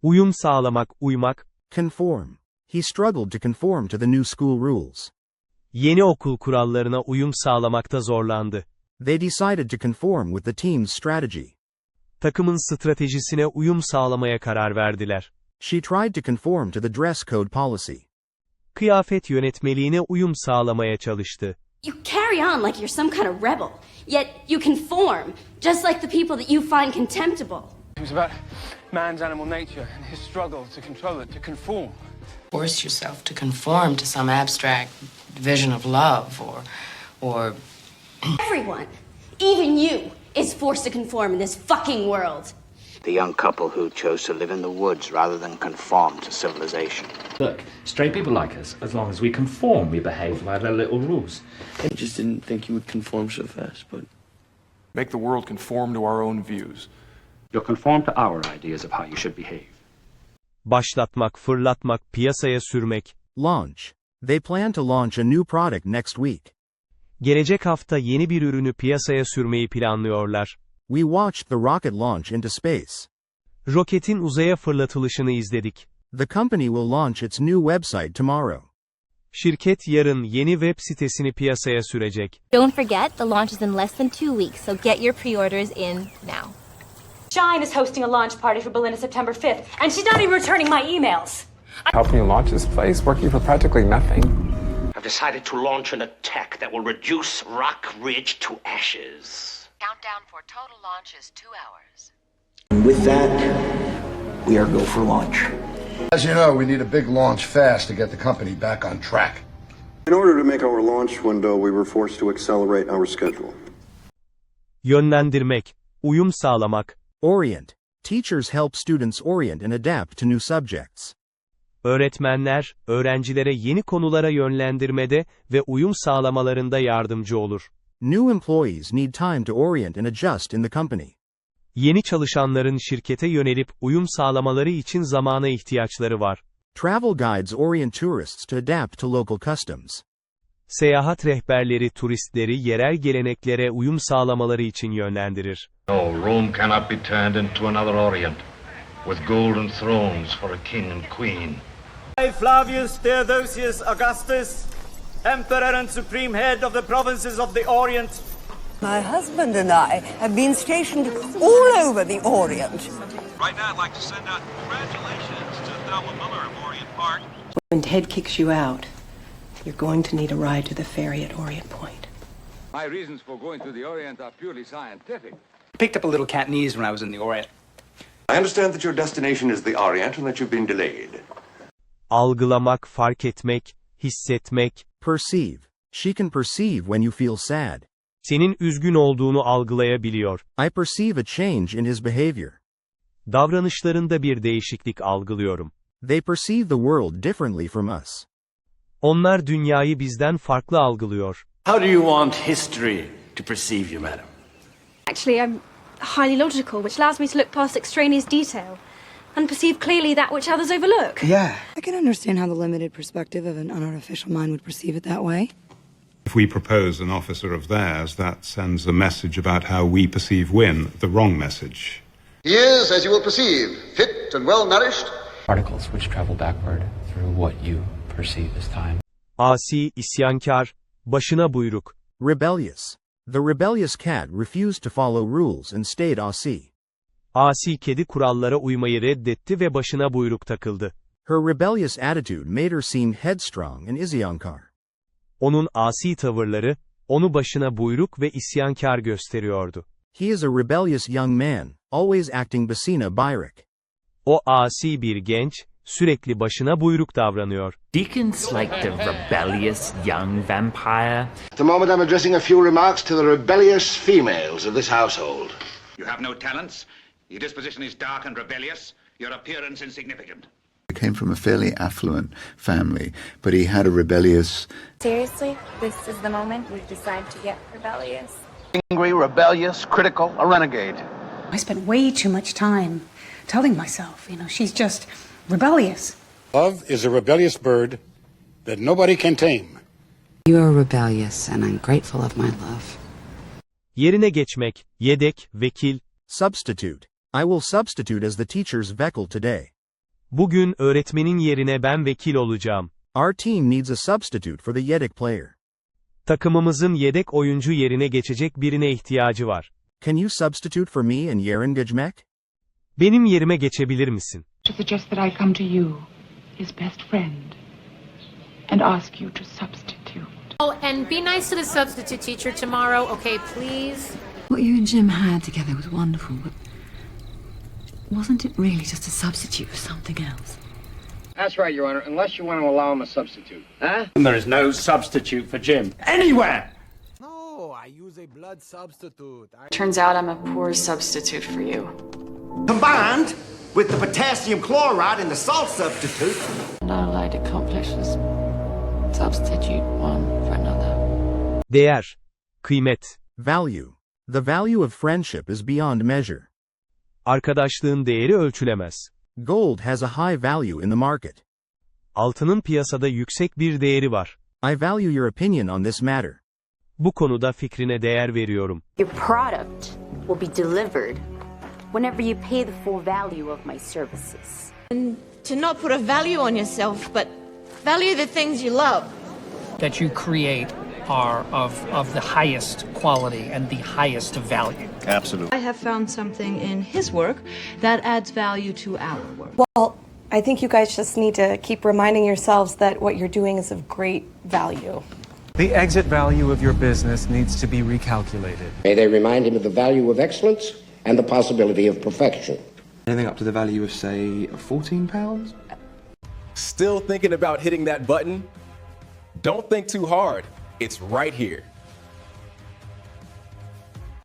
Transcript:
Uyum sağlamak, uymak. Conform. He struggled to conform to the new school rules. Yeni okul kurallarına uyum sağlamakta zorlandı. They decided to conform with the team's strategy. Takımın stratejisine uyum sağlamaya karar verdiler. She tried to conform to the dress code policy. Kıyafet yönetmeliğine uyum sağlamaya çalıştı. You carry on like you're some kind of rebel, yet you conform, just like the people that you find contemptible. It was about man's animal nature and his struggle to control it, to conform. Force yourself to conform to some abstract vision of love or Everyone, even you, is forced to conform in this fucking world. The young couple who chose to live in the woods rather than conform to civilization. Look, straight people like us. As long as we conform, we behave by their little rules. I just didn't think you would conform so fast, but... Make the world conform to our own views. You'll conform to our ideas of how you should behave. Başlatmak, fırlatmak, piyasaya sürmek. Launch. They plan to launch a new product next week. Gelecek hafta yeni bir ürünü piyasaya sürmeyi planlıyorlar. We watched the rocket launch into space. Roketin uzaya fırlatılışını izledik. The company will launch its new website tomorrow. Şirket yarın yeni web sitesini piyasaya sürecek. Don't forget, the launch is in less than 2 weeks, so get your pre-orders in now. Shine is hosting a launch party for Berlin on September 5th, and she's not even returning my emails. Helping you launch this place, working for practically nothing. I've decided to launch an attack that will reduce Rock Ridge to ashes. countdown for total launch is 2 hours. And with that, we are go for launch. As you know, we need a big launch fast to get the company back on track. In order to make our launch window, we were forced to accelerate our schedule. Yönlendirmek, uyum sağlamak. Orient. Teachers help students orient and adapt to new subjects. Öğretmenler, öğrencilere yeni konulara yönlendirmede ve uyum sağlamalarında yardımcı olur. New employees need time to orient and adjust in the company. Yeni çalışanların şirkete yönelip uyum sağlamaları için zamana ihtiyaçları var. Travel guides orient tourists to adapt to local customs. Seyahat rehberleri turistleri yerel geleneklere uyum sağlamaları için yönlendirir. No, Rome cannot be turned into another Orient, with golden thrones for a king and queen. I, Flavius Theodosius Augustus, Emperor and Supreme Head of the provinces of the Orient. My husband and I have been stationed all over the Orient. Right now, I'd like to send out congratulations to Thelma Miller of Orient Park. When Ted kicks you out, you're going to need a ride to the ferry at Orient Point. My reasons for going to the Orient are purely scientific. I picked up a little Cantonese when I was in the Orient. I understand that your destination is the Orient and that you've been delayed. Algılamak, fark etmek, hissetmek. Perceive. She can perceive when you feel sad. Senin üzgün olduğunu algılayabiliyor. I perceive a change in his behavior. Davranışlarında bir değişiklik algılıyorum. They perceive the world differently from us. Onlar dünyayı bizden farklı algılıyor. How do you want history to perceive you, madam? Actually, I'm highly logical, which allows me to look past extraneous detail and perceive clearly that which others overlook. Yeah. I can understand how the limited perspective of an unartificial mind would perceive it that way. If we propose an officer of theirs, that sends a message about how we perceive Win, the wrong message. He is, as you will perceive, fit and well-nourished. Particles which travel backward through what you perceive as time. Asi, isyankar, başına buyruk. Rebellious. The rebellious cat refused to follow rules and stayed asi. Asi kedi kurallara uymayı reddetti ve başına buyruk takıldı. Her rebellious attitude made her seem headstrong and isyankar. Onun asi tavırları, onu başına buyruk ve isyankar gösteriyordu. He is a rebellious young man, always acting basina bayrak. O asi bir genç, sürekli başına buyruk davranıyor. Deacon's like the rebellious young vampire. At the moment I'm addressing a few remarks to the rebellious females of this household. You have no talents, your disposition is dark and rebellious, your appearance insignificant. He came from a fairly affluent family, but he had a rebellious... Seriously? This is the moment we decide to get rebellious? Angry, rebellious, critical, a renegade. I spent way too much time telling myself, she's just rebellious. Love is a rebellious bird that nobody can tame. You are rebellious and I'm grateful of my love. Yerine geçmek, yedek, vekil. Substitute. I will substitute as the teacher's vehicle today. Bugün öğretmenin yerine ben vekil olacağım. Our team needs a substitute for the yedek player. Takımımızın yedek oyuncu yerine geçecek birine ihtiyacı var. Can you substitute for me and Yeren Gajmek? Benim yerime geçebilir misin? To suggest that I come to you, his best friend, and ask you to substitute. Oh, and be nice to the substitute teacher tomorrow, okay, please? What you and Jim had together was wonderful, but wasn't it really just a substitute for something else? That's right, Your Honor, unless you want to allow him a substitute. Huh? There is no substitute for Jim. Anywhere! No, I use a blood substitute. Turns out I'm a poor substitute for you. Combined with the potassium chloride in the salt substitute. Not allowed to complexes. Substitute one for another. Değer, kıymet. Value. The value of friendship is beyond measure. Arkadaşlığın değeri ölçülemez. Gold has a high value in the market. Altının piyasada yüksek bir değeri var. I value your opinion on this matter. Bu konuda fikrine değer veriyorum. Your product will be delivered whenever you pay the full value of my services. And to not put a value on yourself, but value the things you love. That you create are of the highest quality and the highest value. Absolutely. I have found something in his work that adds value to our work. Well, I think you guys just need to keep reminding yourselves that what you're doing is of great value. The exit value of your business needs to be recalculated. May they remind him of the value of excellence and the possibility of perfection. Anything up to the value of, say, £14? Still thinking about hitting that button? Don't think too hard. It's right here.